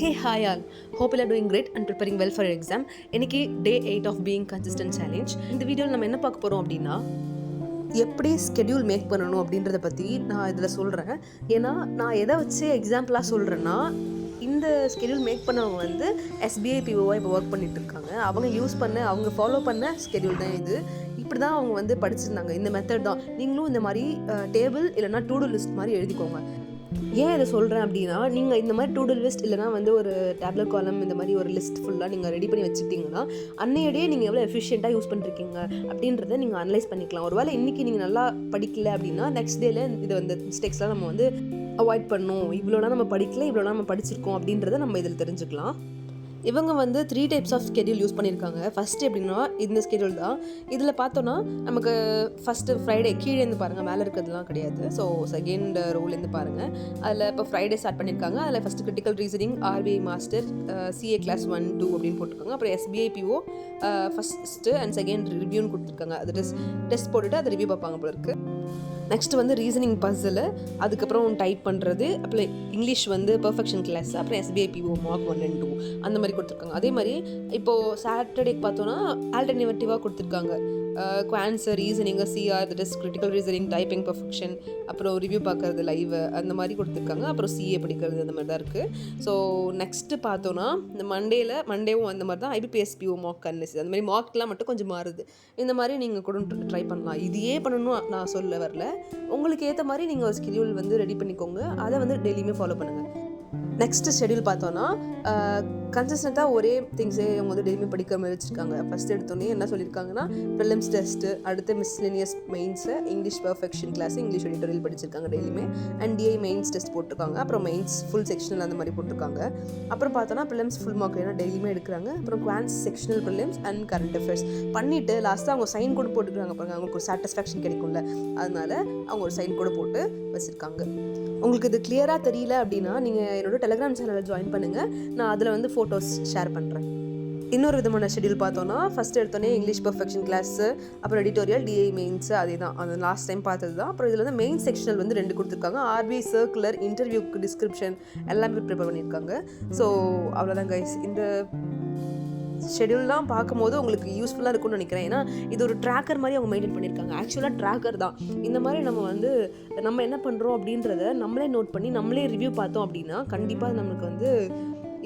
Hey, hi all. Hope you are doing great and preparing well for your exam. இன்னைக்கு Day 8 of being consistent challenge. இந்த வீடியோவில் நம்ம என்ன பார்க்க போகிறோம் அப்படின்னா, எப்படி ஸ்கெடியூல் மேக் பண்ணணும் அப்படின்றத பற்றி நான் இதில் சொல்கிறேன். ஏன்னா நான் எதை வச்சு எக்ஸாம்பிளாக சொல்கிறேன்னா, இந்த ஸ்கெடியூல் மேக் பண்ணவங்க வந்து SBI POவாக இப்போ ஒர்க் பண்ணிட்டு இருக்காங்க. அவங்க ஃபாலோ பண்ண ஸ்கெடியூல் தான் இது. இப்படி தான் அவங்க வந்து படிச்சிருந்தாங்க. இந்த மெத்தட் தான் நீங்களும் இந்த மாதிரி டேபிள் இல்லைனா டூ டூ லிஸ்ட் மாதிரி எழுதிக்கோங்க. ஏன் இதை சொல்கிறேன் அப்படின்னா, நீங்கள் இந்த மாதிரி டூ டூ லிஸ்ட் இல்லைனா வந்து ஒரு டேப்லெட் காலம் இந்த மாதிரி ஒரு லிஸ்ட் ஃபுல்லாக நீங்கள் ரெடி பண்ணி வச்சுக்கிட்டிங்கன்னா, அன்னையோடே நீங்கள் எவ்வளோ எஃபிஷியண்ட்டாக யூஸ் பண்ணிருக்கீங்க அப்படின்றத நீங்கள் அனலைஸ் பண்ணிக்கலாம். ஒரு வேளை இன்றைக்கி நீங்கள் நல்லா படிக்கல அப்படின்னா நெக்ஸ்ட் டேல இது வந்து மிஸ்டேக்ஸ்லாம் நம்ம வந்து அவாய்ட் பண்ணணும். இவ்வளோனா நம்ம படிக்கல, இவ்வளோனா நம்ம படிச்சிருக்கோம் அப்படின்றத நம்ம இதில் தெரிஞ்சுக்கலாம். இவங்க வந்து 3 டைப்ஸ் ஆஃப் ஸ்கெடியூல் யூஸ் பண்ணியிருக்காங்க. ஃபஸ்ட்டு எப்படின்னா இந்த ஸ்கெடியூல் தான். இதில் பார்த்தோன்னா நமக்கு ஃபஸ்ட்டு ஃப்ரைடே கீழேருந்து பாருங்கள், மேலே இருக்கிறதுலாம் கிடையாது. ஸோ செகண்ட் ரோலேருந்து பாருங்கள். அதில் இப்போ ஃப்ரைடே ஸ்டார்ட் பண்ணியிருக்காங்க. அதில் first critical reasoning, RBI master, CA class 1, 2 அப்படின்னு போட்டிருக்காங்க. அப்புறம் SBI PO first and second ரிவ்யூன்னு கொடுத்துருக்காங்க. அது டெஸ்ட் போட்டுட்டு அதை ரிவ்யூ பார்ப்பாங்க போல இருக்குது. நெக்ஸ்ட்டு வந்து ரீசனிங் பஸ்ஸில், அதுக்கப்புறம் டைப் பண்ணுறது, அப்புறம் இங்கிலீஷ் வந்து பெர்ஃபெக்ஷன் கிளாஸ், அப்புறம் SBI PO மார்க் 1 and 2 அந்த மாதிரி கொடுத்துருக்காங்க. அதே மாதிரி இப்போது சாட்டர்டேக்கு பார்த்தோன்னா ஆல்டர்னேட்டிவாக கொடுத்துருக்காங்க. Quants, reasoning, CR, that is critical reasoning, typing perfection, அப்புறம் ரிவ்யூ பார்க்குறது லைவ் அந்த மாதிரி கொடுத்துருக்காங்க. அப்புறம் CA படிக்கிறது அந்த மாதிரி தான் இருக்குது. ஸோ நெக்ஸ்ட்டு பார்த்தோன்னா இந்த மண்டேவும் அந்த மாதிரி தான் IBPS PO மார்க் அனலிசிஸ் அந்த மாதிரி மார்க்லாம் மட்டும் கொஞ்சம் மாறுது. இந்த மாதிரி நீங்கள் கூட ட்ரை பண்ணலாம். இதையே பண்ணணும் நான் சொல்ல வரல. உங்களுக்கு ஏற்ற மாதிரி நீங்கள் ஒரு ஸ்கெடியூல் வந்து ரெடி பண்ணிக்கோங்க. அதை வந்து டெய்லியுமே ஃபாலோ பண்ணுங்கள். நெக்ஸ்ட்டு ஷெடியூல் பார்த்தோன்னா கன்சிஸ்டண்ட்டாக ஒரே திங்ஸே அவங்க வந்து டெய்லியுமே படிக்கிற மாதிரி வச்சுருக்காங்க. ஃபஸ்ட் எடுத்தோன்னே என்ன சொல்லியிருக்காங்கன்னா, ப்ரிலிம்ஸ் டெஸ்ட்டு, அடுத்து miscellaneous mains, English perfection class, English editorial படிச்சிருக்காங்க டெய்லியுமே, அண்ட் DI மெயின்ஸ் டெஸ்ட் போட்டிருக்காங்க. அப்புறம் மெயின்ஸ் ஃபுல் செக்ஷனல் அந்த மாதிரி போட்டிருக்காங்க. அப்புறம் பார்த்தோன்னா ப்ரிலிம்ஸ் ஃபுல் மார்க் ஏன்னா டெய்லியுமே எடுக்கிறாங்க. அப்புறம் quants sectional prelims and current affairs பண்ணிவிட்டு லாஸ்ட்டாக அவங்க சைன் கூட போட்டுக்கிறாங்க பாருங்க. அவங்களுக்கு ஒரு சாட்டிஸ்ஃபேக்ஷன் கிடைக்கும்ல, அதனால அவங்க ஒரு சைன் கூட போட்டு வச்சுருக்காங்க. உங்களுக்கு இது கிளியராக தெரியல அப்படின்னா நீங்கள் என்னோட டெலிகிராம் சேனலில் ஜாயின் பண்ணுங்கள். நான் அதில் வந்து ஃபோட்டோஸ் ஷேர் பண்ணுறேன். இன்னொரு விதமான ஷெடியூல் பார்த்தோன்னா ஃபஸ்ட்டு எடுத்தோன்னே இங்கிலீஷ் பெர்ஃபெக்ஷன் கிளாஸு, அப்புறம் எடிட்டோரியல், DI மெயின்ஸு, அதே தான் அது லாஸ்ட் டைம் பார்த்தது தான். அப்புறம் இதில் வந்து மெயின் செக்ஷனல் வந்து 2 கொடுத்துருக்காங்க. RBI சர்க்குலர், இன்டர்வியூக்கு டிஸ்கிரிப்ஷன் எல்லாமே ப்ரிப்பேர் பண்ணியிருக்காங்க. ஸோ அவ்வளோதான் கைஸ். இந்த ஷெடியூல்லாம் பார்க்கும்போது உங்களுக்கு யூஸ்ஃபுல்லாக இருக்கும்னு நினைக்கிறேன். ஏன்னா இது ஒரு ட்ராக்கர் மாதிரி அவங்க மெயின்டைன் பண்ணியிருக்காங்க. ஆக்சுவலாக ட்ராக்கர் தான். இந்த மாதிரி நம்ம என்ன பண்ணுறோம் அப்படின்றத நம்மளே நோட் பண்ணி நம்மளே ரிவ்யூ பார்த்தோம் அப்படின்னா கண்டிப்பாக நம்மளுக்கு வந்து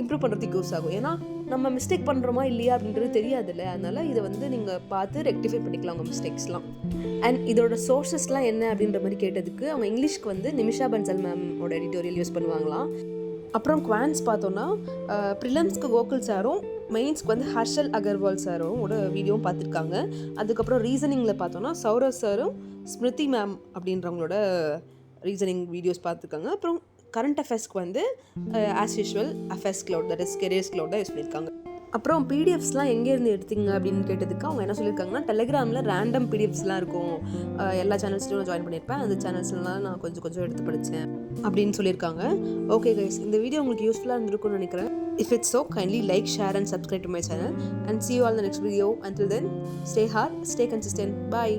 இம்ப்ரூவ் பண்ணுறதுக்கு யூஸ் ஆகும். ஏன்னா நம்ம மிஸ்டேக் பண்ணுறோமா இல்லையா அப்படின்றது தெரியாதுல்ல. அதனால் இதை வந்து நீங்கள் பார்த்து ரெக்டிஃபை பண்ணிக்கலாம் உங்கள் மிஸ்டேக்ஸ்லாம். அண்ட் இதோட சோர்ஸஸ்லாம் என்ன அப்படின்ற மாதிரி கேட்டதுக்கு அவங்க இங்கிலீஷ்க்கு வந்து நிமிஷா பன்சல் மேமோட எடிட்டோரியல் யூஸ் பண்ணுவாங்களாம். அப்புறம் குவான்ஸ் பார்த்தோன்னா ப்ரிலிம்ஸ்க்கு கோகுல் சாரும், மெயின்ஸ்க்கு வந்து ஹர்ஷல் அகர்வால் சாரோட வீடியோவும் பார்த்துருக்காங்க. அதுக்கப்புறம் ரீசனிங்கில் பார்த்தோன்னா சௌரவ் சாரும் ஸ்மிருதி மேம் அப்படின்றவங்களோட ரீசனிங் வீடியோஸ் பார்த்துருக்காங்க. அப்புறம் கரண்ட் அஃபேர்ஸ்க்கு வந்து as usual affairs cloud, that is careers cloud தான் யூஸ் பண்ணியிருக்காங்க. அப்புறம் PDFஸ்லாம் எங்கேருந்து எடுத்தீங்க அப்படின்னு கேட்டதுக்கு அவங்க என்ன சொல்லியிருக்காங்கன்னா, டெலிகிராமில் ரேண்டம் PDFஸ்லாம் இருக்கும், எல்லா சேனல்ஸ்லையும் நான் ஜாயின் பண்ணியிருப்பேன், அந்த சேனல்ஸ்லாம் நான் கொஞ்சம் எடுத்து படித்தேன் அப்படின்னு சொல்லியிருக்காங்க. ஓகே கைஸ், இந்த வீடியோ உங்களுக்கு யூஸ்ஃபுல்லாக இருந்திருக்கும்னு நினைக்கிறேன். If it's so, kindly like, share and subscribe to my channel and see you all in the next video. Until then, stay hard, stay consistent. Bye.